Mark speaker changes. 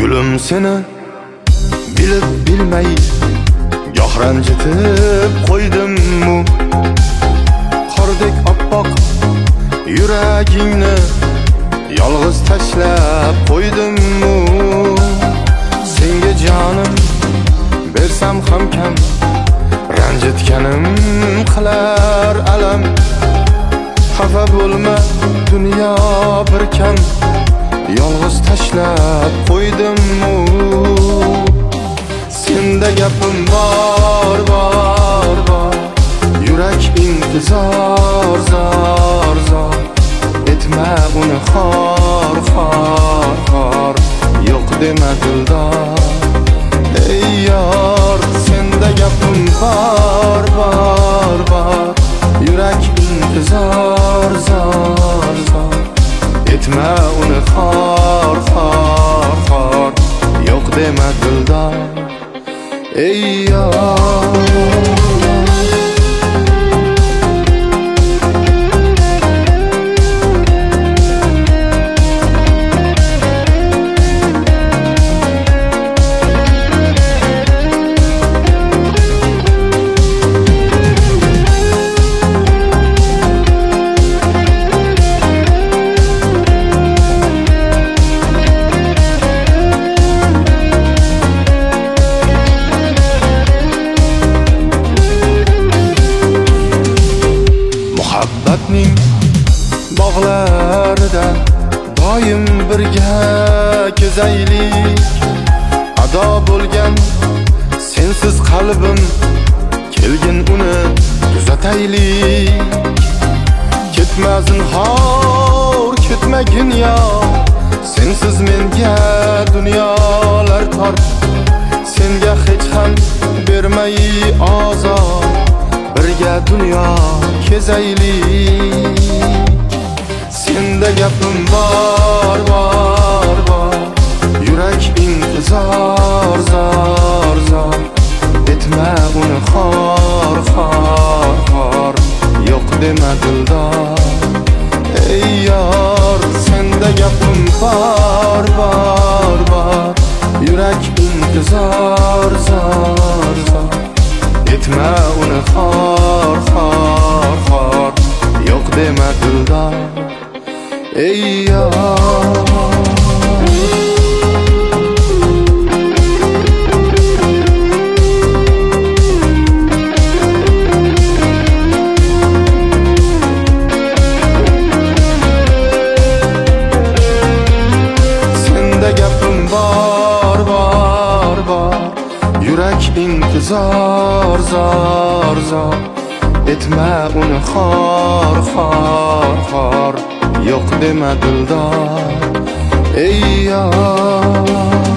Speaker 1: Gülüm seni bilib bilmay goh ranjitib qo'ydimmi? Qordek oppoq yuragingni yolg'iz tashlab qo'ydimmi? Senga jonim bersam ham kam, ranjitganim qilar alam. Xafa bo'lma dunyo bir kam, yolg'iz tashlab qo'ydimmi? Senda gapim bor, yurak intizor, zor etma uni xor, yo'q dema dildor. Ey yor, senda gapim bor, yurak intizor, zor etma uni xor, yo'q dema dildor. Ey yor, muhabbatning bog'larida doim birga kezaylik. Ado bo'lgan sensiz qalbim, kelgin uni tuzataylik. Ketma zinhor, ketmagin yo, sensiz menga dunyolar tor. Senga hech ham bermay ozor, birga dunyo kezaylik. Senda gapim bor, yurak intizor, zor etma uni xor, yo'q dema dildor. Ey yor, senda gapim bor, yurak intizor, zor etma uni xor, yo'q dema dildor. Ey yor, senda gapim bor, yurak intizor, zor etma uni xor, yo'q dema dildor. Ey yor.